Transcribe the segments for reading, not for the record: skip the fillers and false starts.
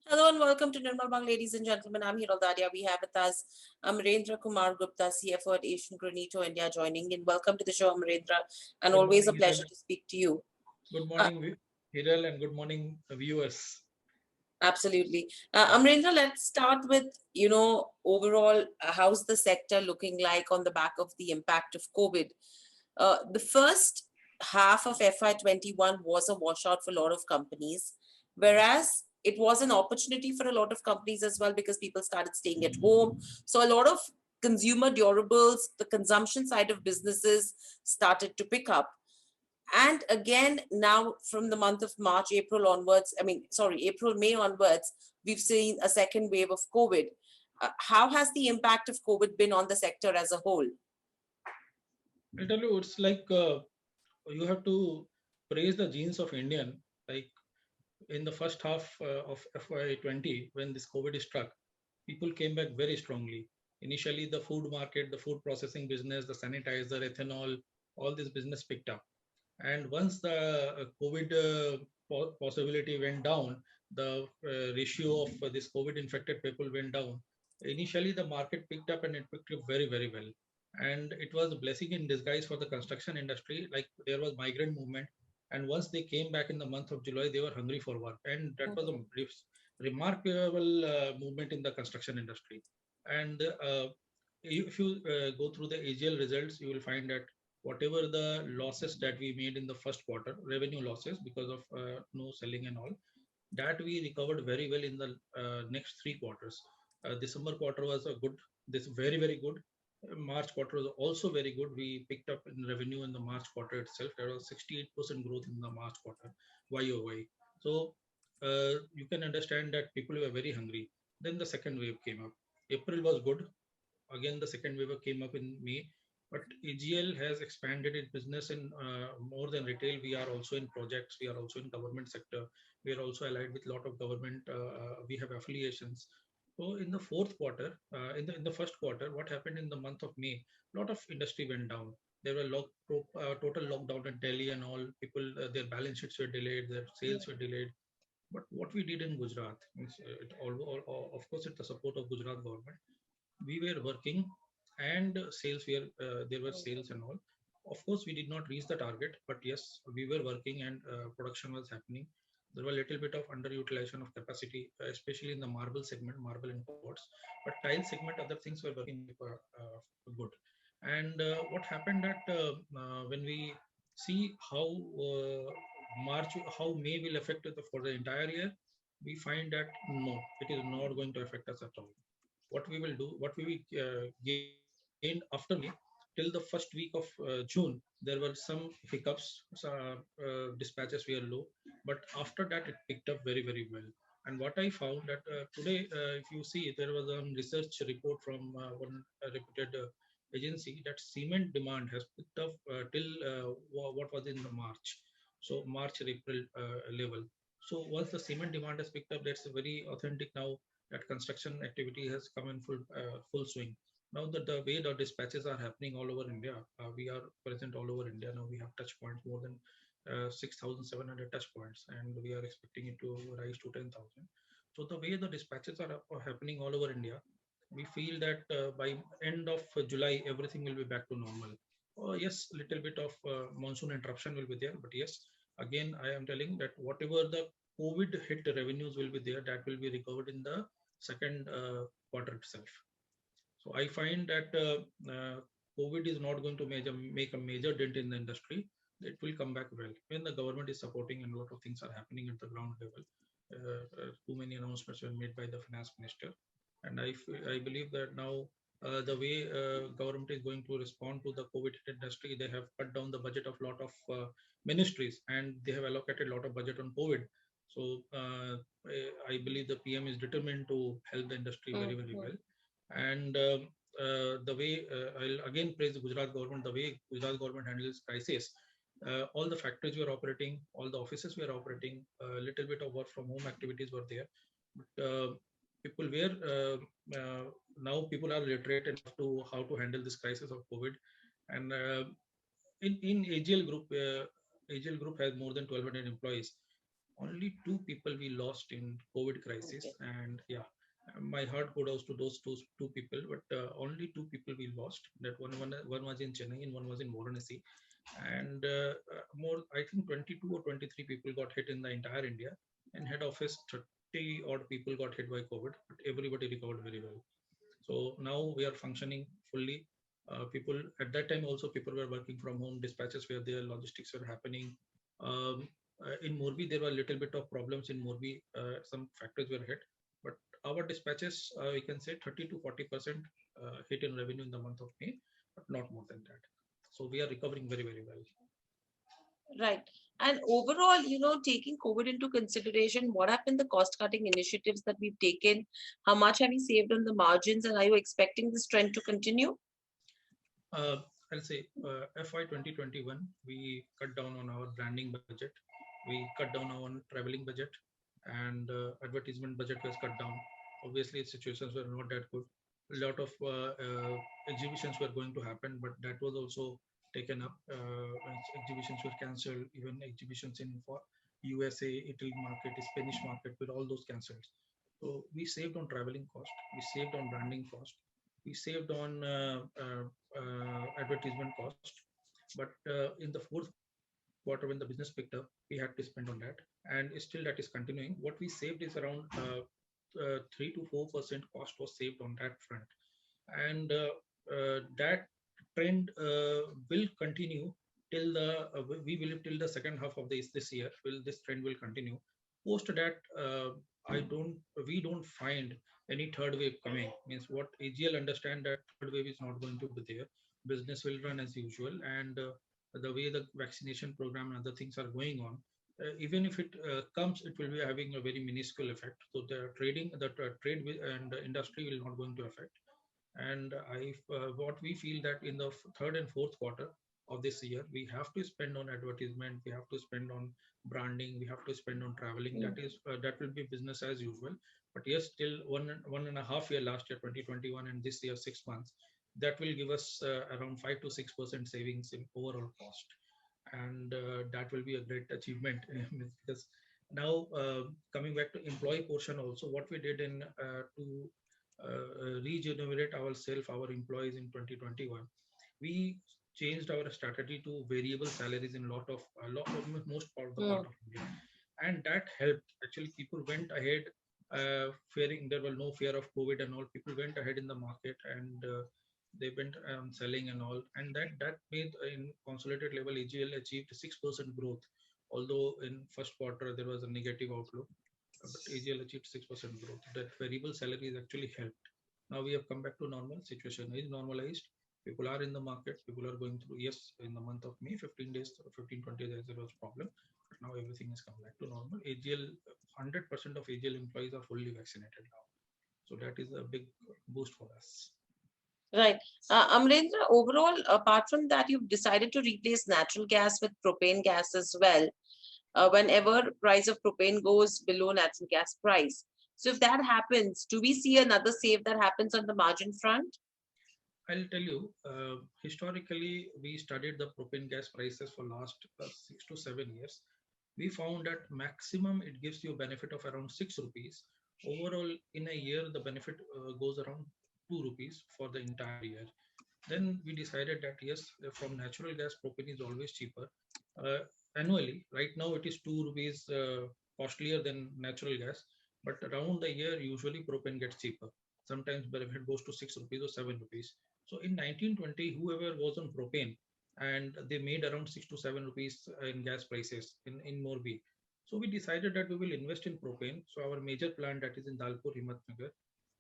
Hello and welcome to Nirmal Bang, ladies and gentlemen. I'm Hiral Dadia. We have with us Amarendra Gupta, CFO at Asian Granito India, joining in. Welcome to the show, Amarendra, and Good always a morning, pleasure Hiral. to speak to you. Good Uh, morning, Hiral, and good morning, viewers. Absolutely. Yeah. Amarendra, let's start with, overall, how's the sector looking like on the back of the impact of COVID? The first half of FY21 was a washout for a lot of companies, whereas it was an opportunity for a lot of companies as well because people started staying at home. So a lot of consumer durables, the consumption side of businesses started to pick up. And again, now from the month of March, April onwards, April, May onwards, we've seen a second wave of COVID. How has the impact of COVID been on the sector as a whole? I'll tell you, it's like you have to praise the genes of Indian. Like in the first half of FY20, when this COVID struck, people came back very strongly. Initially, the food market, the food processing business, the sanitizer, ethanol, all this business picked up. And once the COVID possibility went down, the ratio of this COVID infected people went down. Initially, the market picked up and it picked up very, very well. And it was a blessing in disguise for the construction industry. Like there was migrant movement. And once they came back in the month of July, they were hungry for work. And that was a remarkable movement in the construction industry. And if you go through the AGL results, you will find that whatever the losses that we made in the first quarter, revenue losses because of no selling and all, that we recovered very well in the next 3 quarters. December quarter was a good, this very, very good. March quarter was also very good. We picked up in revenue in the March quarter itself. There was 68% growth in the March quarter, YOY. So you can understand that people were very hungry. Then the second wave came up. April was good. Again, the second wave came up in May. But AGL has expanded its business in more than retail. We are also in projects. We are also in government sector. We are also allied with a lot of government. We have affiliations. So in the fourth quarter, in the first quarter, what happened in the month of May? A lot of industry went down. There were total lockdown in Delhi and all. People, their balance sheets were delayed, their sales were delayed. But what we did in Gujarat, means of course, it's the support of Gujarat government. We were working and sales were there were sales and all. Of course, we did not reach the target, but yes, we were working and production was happening. There were a little bit of underutilization of capacity, especially in the marble segment, marble imports. But tile segment, other things were working good. And what happened that when we see how March, how May will affect for the entire year, we find that no, it is not going to affect us at all. What we will do, what we will gain after May, till the first week of June, there were some hiccups, dispatches were low, but after that it picked up very, very well. And what I found that today, if you see, there was a research report from one reputed agency that cement demand has picked up till what was in the March, so March or April level. So once the cement demand has picked up, that's a very authentic now that construction activity has come in full swing. Now that the way the dispatches are happening all over India, we are present all over India. Now we have touch points more than 6,700 touch points, and we are expecting it to rise to 10,000. So the way the dispatches are happening all over India, we feel that by end of July, everything will be back to normal. Oh, yes, little bit of monsoon interruption will be there, but yes, again, I am telling that whatever the COVID hit revenues will be there, that will be recovered in the second quarter itself. So I find that COVID is not going to make a major dent in the industry. It will come back well when the government is supporting and a lot of things are happening at the ground level. Too many announcements were made by the finance minister, and I believe that now the way government is going to respond to the COVID industry, they have cut down the budget of lot of ministries and they have allocated a lot of budget on COVID. So I believe the PM is determined to help the industry very, very well. And the way I'll again praise the Gujarat government, the way Gujarat government handles crisis. All the factories were operating, all the offices were operating, a little bit of work from home activities were there. But people were now people are literate enough to how to handle this crisis of COVID. And in AGL Group has more than 1,200 employees. only two people we lost in COVID crisis, Okay. and yeah, my heart goes out to those two people. But only two people we lost. That one was in Chennai and one was in Varanasi, and more I think 22 or 23 people got hit in the entire India, and head office 30 odd people got hit by COVID, but everybody recovered very well. So now we are functioning fully. People at that time also people were working from home. Dispatches were there, logistics were happening. In Morbi, there were a little bit of problems in Morbi. Some factories were hit, but our dispatches, we can say 30 to 40% hit in revenue in the month of May, but not more than that. So we are recovering very, very well. Right. And overall, taking COVID into consideration, what have been the cost cutting initiatives that we've taken? How much have you saved on the margins? And are you expecting this trend to continue? Uh, I'll say FY 2021, we cut down on our branding budget. We cut down on traveling budget, and advertisement budget was cut down. Obviously, situations were not that good. A lot of exhibitions were going to happen, but that was also taken up. Exhibitions were cancelled. Even exhibitions in for USA, Italy market, Spanish market, were all those cancelled. So we saved on traveling cost. We saved on branding cost. We saved on advertisement cost. But in the fourth quarter, when the business picked up, we had to spend on that, and still that is continuing. What we saved is around 3 to 4% cost was saved on that front, and that trend will continue till the we believe till the second half of this year. Will this trend will continue? Post that, I don't we don't find any third wave coming. Means what AGL understand that third wave is not going to be there. Business will run as usual, and the way the vaccination program and other things are going on, even if it comes, it will be having a very minuscule effect. So the trading, the trade and the industry will not going to affect. And what we feel that in the third and fourth quarter of this year, we have to spend on advertisement, we have to spend on branding, we have to spend on traveling. Mm. That will be business as usual. But yes, still one and a half year last year 2021 and this year 6 months, that will give us around 5 to 6% savings in overall cost, and that will be a great achievement. Because now coming back to employee portion also, what we did in to regenerate ourselves, our employees in 2021, we changed our strategy to variable salaries in lot of most part of the part Mm. of India, and that helped. Actually, people went ahead, fearing there was no fear of COVID and all. People went ahead in the market, and they went selling and all, and that made in consolidated level AGL achieved 6% growth. Although in first quarter there was a negative outlook, but AGL achieved 6% growth. That variable salaries actually helped. Now we have come back to normal. Situation is normalized. People are in the market. People are going through. Yes, in the month of May, 15 days, 15, 20 days, there was problem. But now everything has come back to normal. AGL, 100% of AGL employees are fully vaccinated now. So that is a big boost for us. Right. Amarendra, overall, apart from that, you've decided to replace natural gas with propane gas as well. Whenever price of propane goes below natural gas price. So if that happens, do we see another save that happens on the margin front? I'll tell you, historically, we studied the propane gas prices for last 6 to 7 years. We found that maximum it gives you a benefit of around 6 rupees. Overall, in a year, the benefit goes around 2 rupees for the entire year. Then we decided that yes, from natural gas, propane is always cheaper. Uh, Annually, right now it is 2 rupees costlier than natural gas, but around the year, usually propane gets cheaper. Sometimes benefit goes to 6 rupees or 7 rupees. So in 1920, whoever was on propane, and they made around 6 to 7 rupees in gas prices in Morbi. So we decided that we will invest in propane. So our major plant that is in Dalpur, Himatnagar,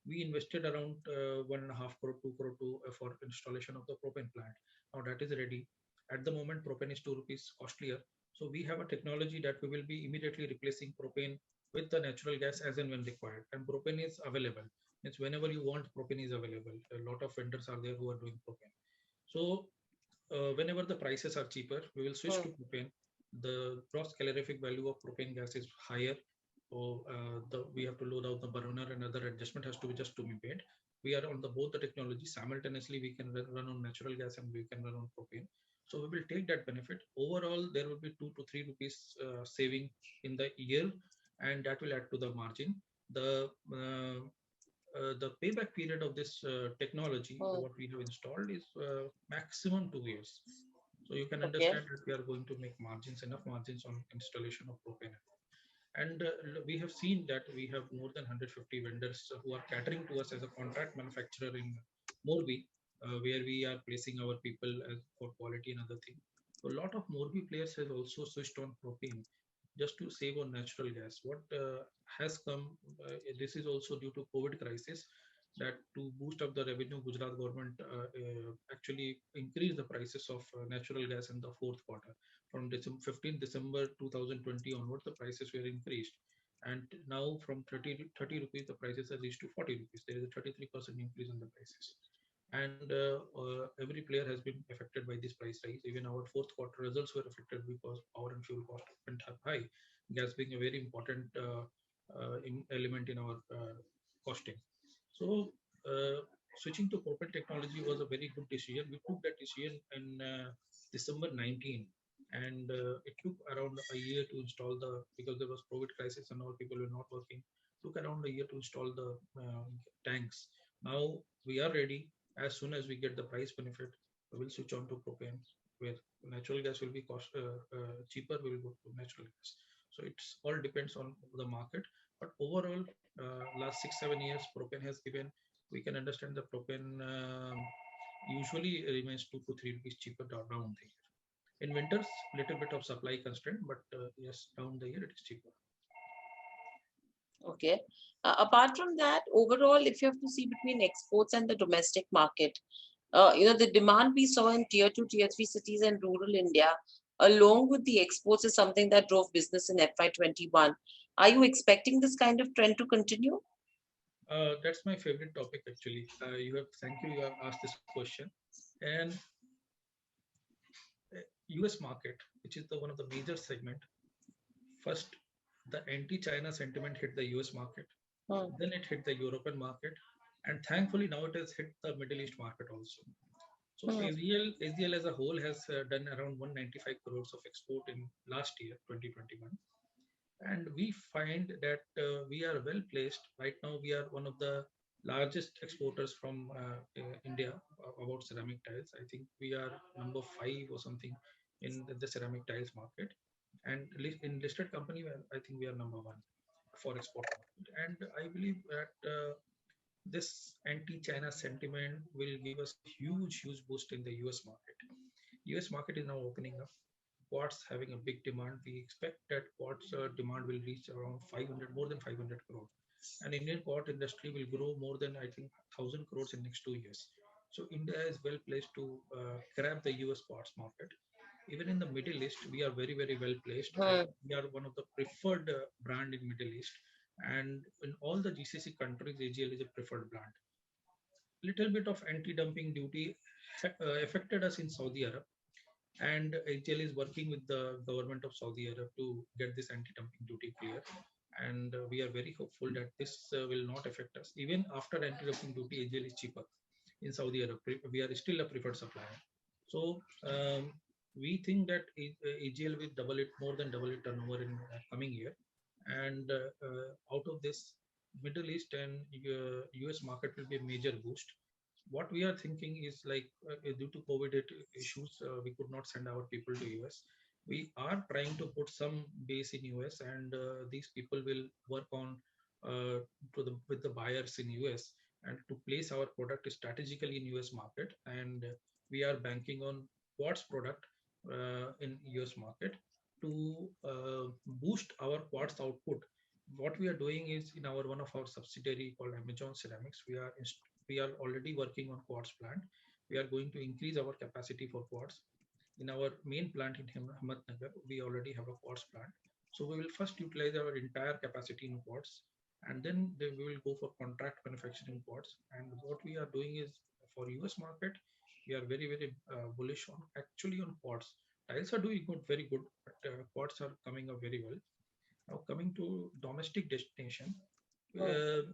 we invested around 1.5 crore, 2 crore for installation of the propane plant. Now that is ready. At the moment, propane is 2 rupees costlier. So we have a technology that we will be immediately replacing propane with the natural gas as and when required. And propane is available. It's whenever you want, propane is available. A lot of vendors are there who are doing propane. So whenever the prices are cheaper, we will switch Hmm. to propane. The gross calorific value of propane gas is higher, so we have to load out the burner and other adjustment has to be just to be made. We are on the both the technology simultaneously. We can run on natural gas and we can run on propane. So we will take that benefit. Overall, there will be 2 to 3 rupees saving in the year, and that will add to the margin. The payback period of this technology, Hmm. what we have installed, is maximum 2 years. So you can Okay. understand that we are going to make margins, enough margins on installation of propane. And we have seen that we have more than 150 vendors who are catering to us as a contract manufacturer in Morbi, where we are placing our people for quality and other thing. So a lot of Morbi players have also switched on propane just to save on natural gas. What has come, this is also due to COVID crisis, that to boost up the revenue, Gujarat government actually increased the prices of natural gas in the fourth quarter. From 15 December 2020 onward, the prices were increased. And now from 30 rupees, the prices have reached to 40 rupees. There is a 33% increase in the prices. And every player has been affected by this price rise. Even our fourth quarter results were affected because power and fuel cost went up high, gas being a very important element in our costing. So switching to propane technology was a very good decision. We took that decision in December 19, and it took around a year to install the, because there was COVID crisis and all, people were not working. Took around a year to install the tanks. Now we are ready. As soon as we get the price benefit, we will switch on to propane, where natural gas will be cheaper. We will go to natural gas. So it's all depends on the market. But overall, last 6 7 years, propane has given. We can understand the propane usually remains 2 to 3 rupees cheaper down the year. In winters, little bit of supply constraint, but yes, down the year it is cheaper. Okay. Apart from that, overall, if you have to see between exports and the domestic market, the demand we saw in tier two, tier three cities and rural India, along with the exports, is something that drove business in FY21. Are you expecting this kind of trend to continue? That's my favorite topic actually. Thank you. You have asked this question, and uh, U.S. market, which is the one of the major segment. First, the anti-China sentiment hit the U.S. market, Hmm. then it hit the European market, and thankfully now it has hit the Middle East market also. So Hmm. ASEAL as a whole has done around 195 crores of export in last year, 2021. And we find that we are well placed. Right now, we are one of the largest exporters from India about ceramic tiles. I think we are number five or something in the ceramic tiles market. And in listed company, I think we are number one for export market. And I believe that this anti-China sentiment will give us a huge boost in the US market. US market is now opening up. Quartz having a big demand. We expect that quartz demand will reach around 500, more than 500 crore. And Indian quartz industry will grow more than, I think, 1,000 crores in next 2 years. So India is well placed to grab the US quartz market. Even in the Middle East, we are very well placed. I Hmm. think we are one of the preferred brand in Middle East, and in all the GCC countries, AGL is a preferred brand. Little bit of anti-dumping duty affected us in Saudi Arab, and AGL is working with the government of Saudi Arab to get this anti-dumping duty clear. And we are very hopeful that this will not affect us. Even after anti-dumping duty, AGL is cheaper in Saudi Arab. We are still a preferred supplier. So we think that AGL will double it, more than double it turnover in coming year. And out of this, Middle East and US market will be a major boost. What we are thinking is like due to COVID issues, we could not send our people to US. We are trying to put some base in US, and these people will work on with the buyers in US and to place our product strategically in US market. And we are banking on quartz product in US market to boost our quartz output. What we are doing is in our one of our subsidiary called Amazon Ceramics, we are already working on quartz plant. We are going to increase our capacity for quartz. In our main plant in Ahmednagar, we already have a quartz plant. So we will first utilize our entire capacity in quartz, and then we will go for contract manufacturing quartz. And what we are doing is for US market, we are very bullish on actually on quartz. Tiles are doing good, very good, but quartz are coming up very well. Now coming to domestic destination, Hmm.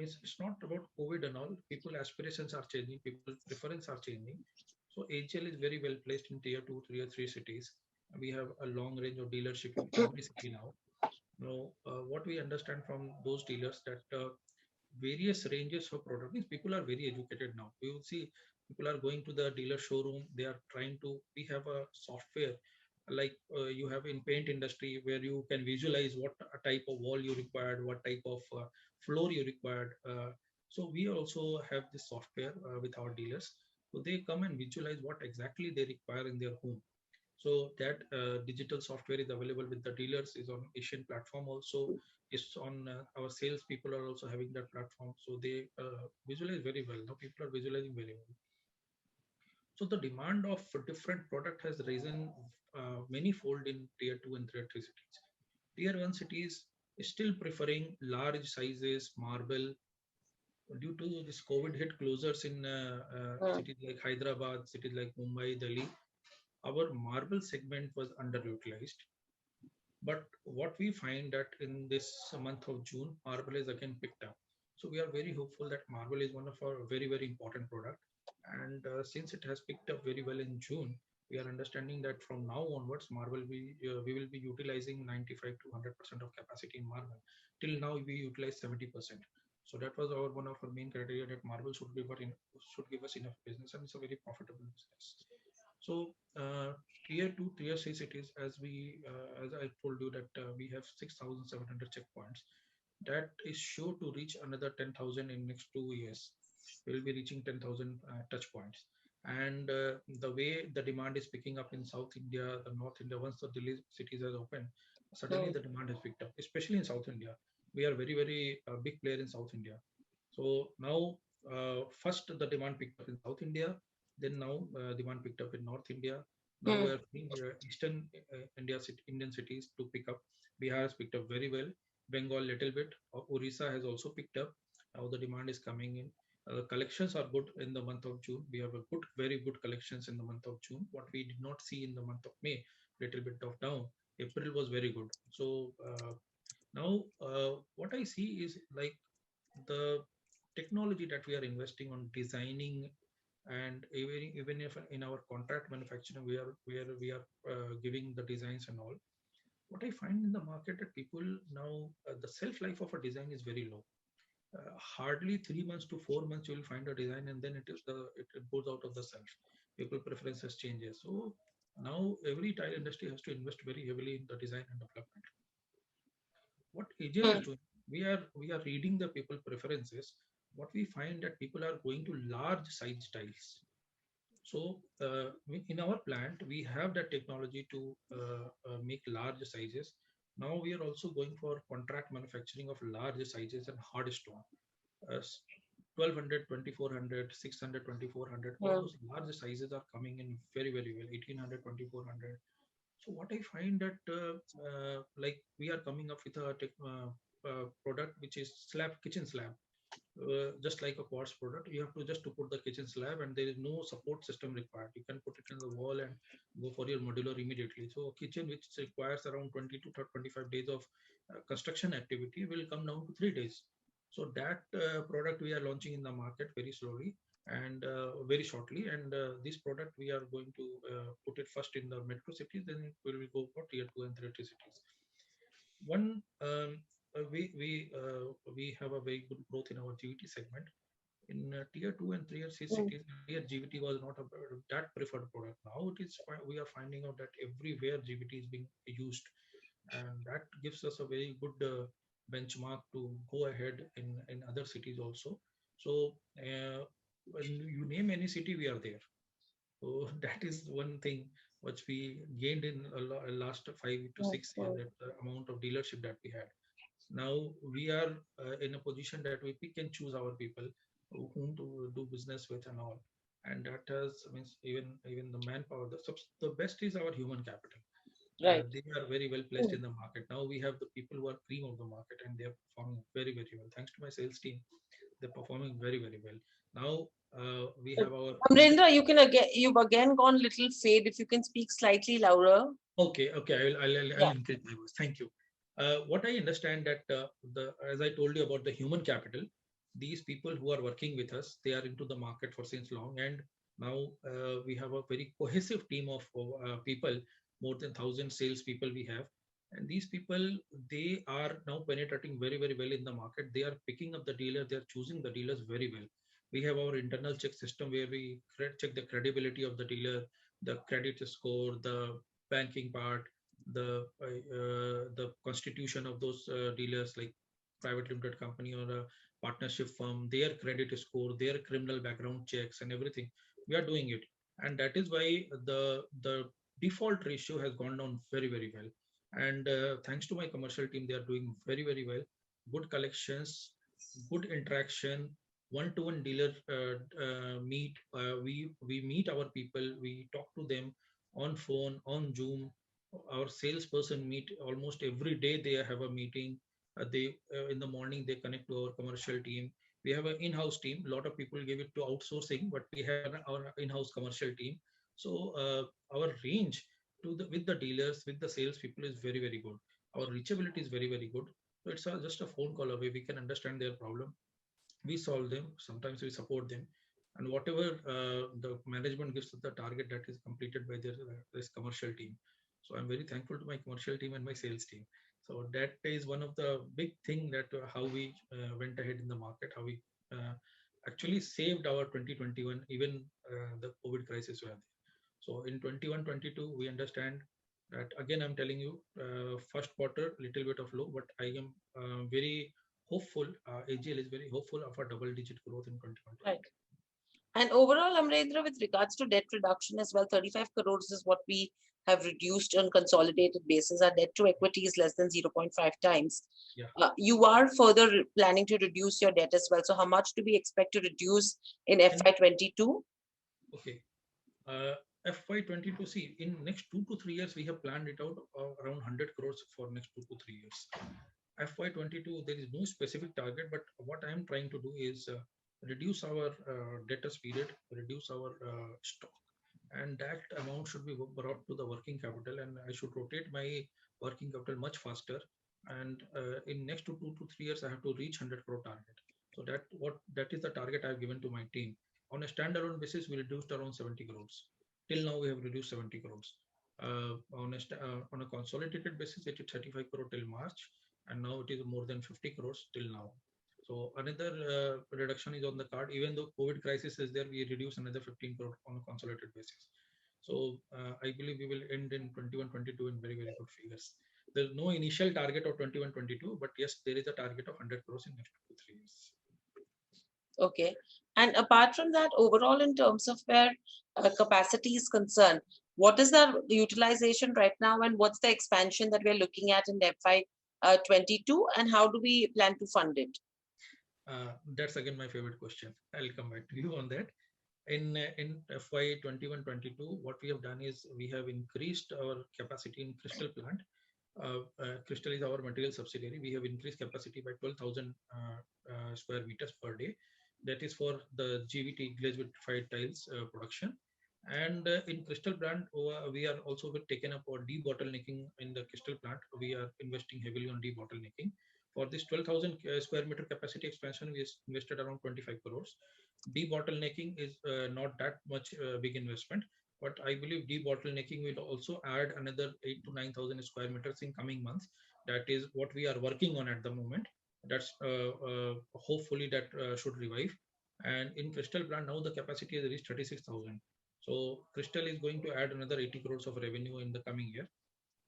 it's not about COVID and all. People aspirations are changing. People preference are changing. So HL is very well placed in tier 2, tier 3 cities. We have a long range of dealership in every city now. Now, what we understand from those dealers that various ranges of product means people are very educated now. We will see people are going to the dealer showroom. They are trying to. We have a software like you have in paint industry where you can visualize what type of wall you required, what type of floor you required. So we also have this software with our dealers. So they come and visualize what exactly they require in their home. So that digital software is available with the dealers, is on Asian platform also. It's on our sales people are also having that platform. So they visualize very well. Now people are visualizing very well. So the demand of different product has risen many fold in tier 2 and tier 3 cities. Tier 1 cities is still preferring large sizes, marble. Due to this COVID hit closures in Mm, cities like Hyderabad, cities like Mumbai, Delhi, our marble segment was underutilized. But what we find that in this month of June, marble is again picked up. So we are very hopeful that marble is one of our very, very important product. And since it has picked up very well in June, we are understanding that from now onwards, marble we will be utilizing 95 to 100% of capacity in marble. Till now, we utilize 70%. So that was our one of our main criteria that marble should give us enough business, and it's a very profitable business. So tier 2, tier 3 cities, as I told you that we have 6,700 checkpoints. That is sure to reach another 10,000 in next 2 years. We will be reaching 10,000 touch points. And the way the demand is picking up in South India, the North India, once the Delhi cities are open, suddenly mm, the demand has picked up, especially in South India. We are very, very big player in South India. So now, first the demand picked up in South India, then now demand picked up in North India. Now we mm, are seeing Eastern Indian cities to pick up. Bihar has picked up very well. Bengal little bit. Orissa has also picked up. Now the demand is coming in. Collections are good in the month of June. We have a good, very good collections in the month of June. What we did not see in the month of May, little bit of down. April was very good. So now what I see is like the technology that we are investing on designing, and even if in our contract manufacturing we are giving the designs and all. What I find in the market that people now, the shelf life of a design is very low. Hardly 3 months to 4 months you will find a design, and then it goes out of the shelf. People preferences changes. So now every tile industry has to invest very heavily in the design and development. What AGL is mm, doing, we are reading the people preferences. What we find that people are going to large size tiles. So in our plant we have that technology to make large sizes. Now we are also going for contract manufacturing of large sizes and hard stone. uh, 1200, all mm, those large sizes are coming in very, very well. 1800, 2400. So what I find that like we are coming up with a product which is slab, kitchen slab, just like a quartz product. You have to just to put the kitchen slab, and there is no support system required. You can put it in the wall and go for your modular immediately. So a kitchen which requires around 20 to 25 days of construction activity will come down to 3 days. So that product we are launching in the market very slowly and very shortly. And this product we are going to put it first in the metro cities, then we will go for tier 2 and tier 3 cities. One, we have a very good growth in our GVT segment. In tier 2 and tier 3 mm. cities, earlier GVT was not that preferred product. Now it is we are finding out that everywhere GVT is being used, and that gives us a very good benchmark to go ahead in other cities also. So when you name any city, we are there. So that is one thing which we gained in last 5 to 6 years, Mm, that the amount of dealership that we had. Now we are in a position that we pick and choose our people whom to do business with and all. And that has means even the manpower. The best is our human capital. right. They are very well placed Mm. in the market. Now we have the people who are cream of the market, and they are performing very, very well. Thanks to my sales team, they're performing very, very well. Now we have our Amarendra, you've again gone little fade. If you can speak slightly louder. okay, okay. I'll Yeah. increase my voice. Thank you. What I understand that the as I told you about the human capital, these people who are working with us, they are into the market for since long, and Now we have a very cohesive team of people, more than 1,000 sales people we have. And these people, they are now penetrating very, very well in the market. They are picking up the dealer, they are choosing the dealers very well. We have our internal check system where we check the credibility of the dealer, the credit score, the banking part, the constitution of those dealers, like private limited company or a partnership firm, their credit score, their criminal background checks and everything. We are doing it. And that is why the default ratio has gone down very, very well. And thanks to my commercial team, they are doing very, very well. Good collections, good interaction, one-to-one dealer meet. We meet our people, we talk to them on phone, on Zoom. Our salesperson meet almost every day. They have a meeting. They In the morning they connect to our commercial team. We have an in-house team. A lot of people give it to outsourcing, but we have our in-house commercial team. So our range with the dealers, with the sales people is very, very good. Our reachability is very, very good. So it's just a phone call away. We can understand their problem, we solve them, sometimes we support them. And whatever the management gives us the target, that is completed by this commercial team. So I'm very thankful to my commercial team and my sales team. So that is one of the big thing, that how we went ahead in the market, how we uh, actually saved our 2021, even the COVID crisis were there. So in 21-22 we understand that, again I'm telling you, first quarter little bit of low, but I am very hopeful. AGL is very hopeful of a double digit growth in 21. Right. And overall, Amarendra, with regards to debt reduction as well, 35 crores is what we have reduced on consolidated basis. Our debt to equity is less than 0.5 times. Yeah. You are further planning to reduce your debt as well. So how much do we expect to reduce in FY22? Okay. Uh, FY22, see, in next 2 to 3 years, we have planned it out around 100 crores for next 2 to 3 years. FY22, there is no specific target, but what I am trying to do is reduce our debtors period, reduce our stock, and that amount should be brought to the working capital, and I should rotate my working capital much faster. And in next 2 to 3 years, I have to reach 100 crore target. So that is the target I have given to my team. On a standalone basis, we reduced around 70 crores. Till now, we have reduced 70 crores. On a consolidated basis, it is 35 crore till March, and now it is more than 50 crores till now. So another reduction is on the card. Even though COVID crisis is there, we reduce another 15 crore on a consolidated basis. So I believe we will end in 21-22 in very, very good figures. There's no initial target of 21-22, but yes, there is a target of 100 crores in next 2 to 3 years. Okay. And apart from that, overall, in terms of where capacity is concerned, what is the utilization right now, and what's the expansion that we're looking at in FY22, and how do we plan to fund it? That's again my favorite question. I'll come back to you on that. In FY 21-22, what we have done is we have increased our capacity in Crystal plant. Crystal is our material subsidiary. We have increased capacity by 12,000 square meters per day. That is for the GVT, glaze vitrified tiles production. And in Crystal plant, we are also taken up for debottlenecking in the Crystal plant. We are investing heavily on debottlenecking. For this 12,000 square meter capacity expansion, we invested around 25 crores. Debottlenecking is not that much big investment, but I believe debottlenecking will also add another 8 to 9,000 square meters in coming months. That is what we are working on at the moment. That's hopefully that should revive. And in Crystal plant now the capacity has reached 36,000. So Crystal is going to add another 80 crores of revenue in the coming year.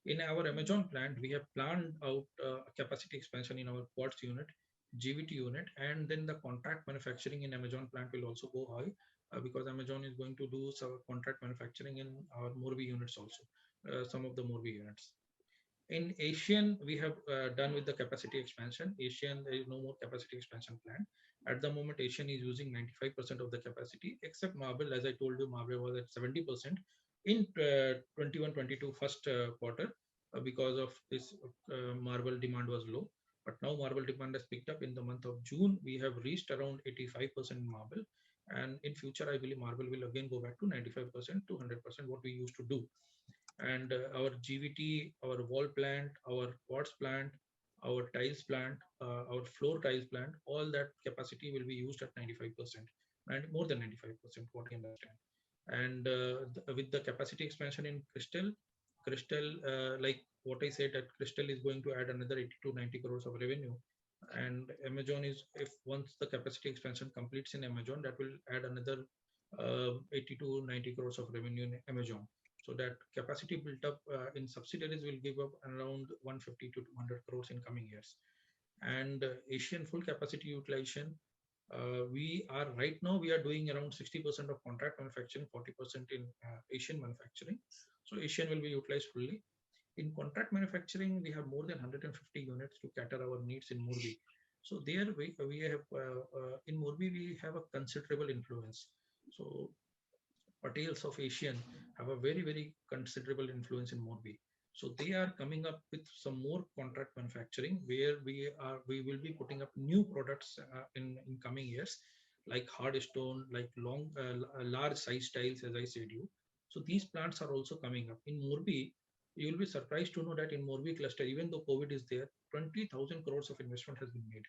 In our Amazon plant, we have planned out capacity expansion in our quartz unit, GVT unit, and then the contract manufacturing in Amazon plant will also go high because Amazon is going to do some contract manufacturing in our Morbi units also, some of the Morbi units. In Asian, we have done with the capacity expansion. Asian, there is no more capacity expansion plan. At the moment, Asian is using 95% of the capacity, except Marble. As I told you, Marble was at 70% in 21-22 first quarter because of this Marble demand was low. But now Marble demand has picked up in the month of June. We have reached around 85% Marble. And in future, I believe Marble will again go back to 95% to 100% what we used to do. And our GVT, our wall plant, our quartz plant, our tiles plant, our floor tiles plant, all that capacity will be used at 95%, and more than 95%, what I understand. And with the capacity expansion in Crystal, like what I said, that Crystal is going to add another 80 to 90 crores of revenue. And Amazon is, if once the capacity expansion completes in Amazon, that will add another 80 to 90 crores of revenue in Amazon. So that capacity built up in subsidiaries will give up around 150 to 200 crores in coming years. And Asian full capacity utilization, we are right now we are doing around 60% of contract manufacturing, 40% in Asian manufacturing. So Asian will be utilized fully. In contract manufacturing, we have more than 150 units to cater our needs in Morbi. So there we have in Morbi we have a considerable influence. So Patels of Asian have a very considerable influence in Morbi. So they are coming up with some more contract manufacturing where we will be putting up new products in coming years, like hard stone, like large size tiles, as I said you. So these plants are also coming up in Morbi. You will be surprised to know that in Morbi cluster, even though COVID is there, 20,000 crores of investment has been made,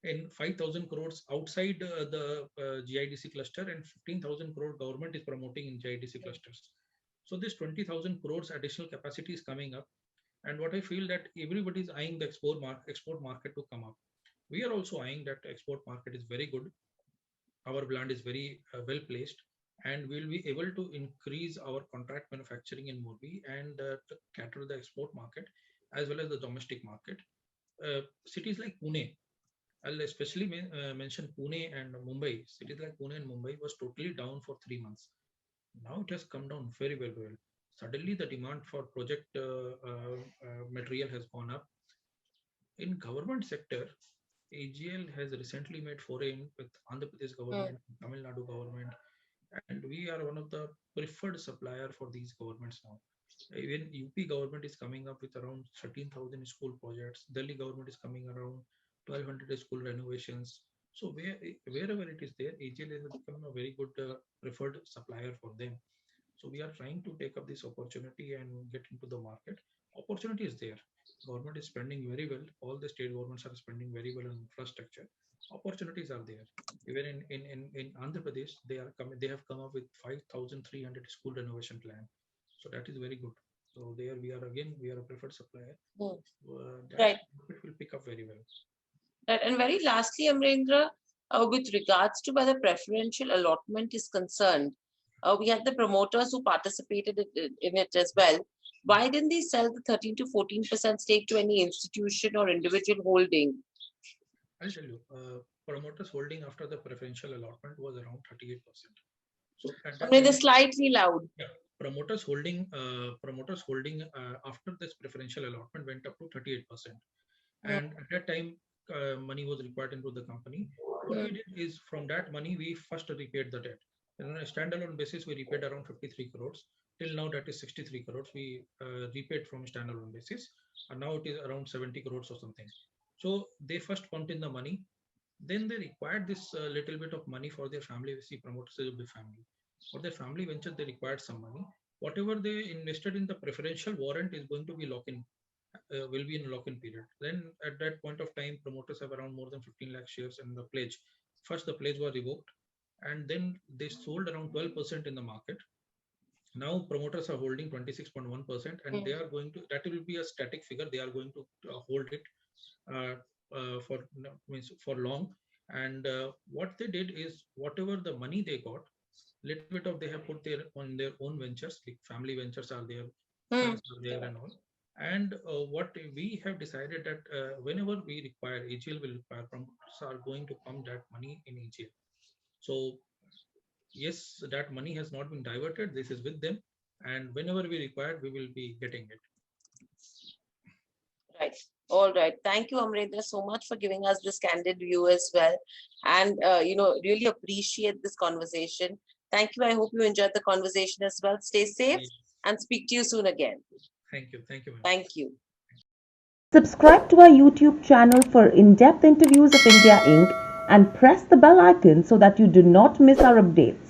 and 5,000 crores outside the GIDC cluster, and 15,000 crore government is promoting in GIDC clusters. So this 20,000 crores additional capacity is coming up. And what I feel that everybody is eyeing the export market to come up. We are also eyeing that export market is very good. Our plant is very well placed, and we'll be able to increase our contract manufacturing in Morbi and to cater the export market as well as the domestic market. Cities like Pune, I'll especially mention Pune and Mumbai. Cities like Pune and Mumbai was totally down for 3 months. Now it has come down very well. Suddenly, the demand for project material has gone up. In government sector, AGL has recently made foray in with Andhra Pradesh Mm. government, Tamil Nadu government, and we are one of the preferred supplier for these governments now. Even UP government is coming up with around 13,000 school projects. Delhi government is coming around 1,200 school renovations. So wherever it is there, AGL has become a very good preferred supplier for them. So we are trying to take up this opportunity and get into the market. Opportunity is there. Government is spending very well. All the state governments are spending very well on infrastructure. Opportunities are there. Even in Andhra Pradesh, they have come up with 5,300 school renovation plan. So that is very good. So there we are a preferred supplier. Mm. That Right. it will pick up very well. Right. And very lastly, Amarendra, with regards to where the preferential allotment is concerned, we had the promoters who participated in it as well. Why didn't they sell the 13 to 14% stake to any institution or individual holding? I'll tell you, promoters holding after the preferential allotment was around 38%. So at that Amarendra, time, slightly loud. yeah, promoters holding after this preferential allotment went up to 38%. Mm. And at that time, money was required into the company. What we Mm. did is from that money, we first repaid the debt. And on a standalone basis, we repaid around 53 crores. Till now, that is 63 crores. We repaid from standalone basis. And now it is around 70 crores or something. So they first pumped in the money. Then they required this little bit of money for their family. We see promoters as a big family. For their family venture, they required some money. Whatever they invested in the preferential warrant is going to be lock-in, will be in lock-in period. Then at that point of time, promoters have around more than 15 lakh shares in the pledge. First, the pledge was revoked, and then they sold around 12% in the market. Now promoters are holding 26.1%, and they are going to, that will be a static figure. They are going to hold it uh, for means for long. And what they did is whatever the money they got, little bit of they have put their on their own ventures, like family ventures are there, Mm. funds are there, and all. And what we have decided that whenever we require, AGL will require, promoters are going to pump that money in AGL. So yes, that money has not been diverted. This is with them, and whenever we require, we will be getting it. Right. All right. Thank you, Amarendra, so much for giving us this candid view as well. And, really appreciate this conversation. Thank you. I hope you enjoyed the conversation as well. Stay safe Yes. and speak to you soon again. Thank you, ma'am. Thank you. Subscribe to our YouTube channel for in-depth interviews of India Inc. and press the bell icon so that you do not miss our updates.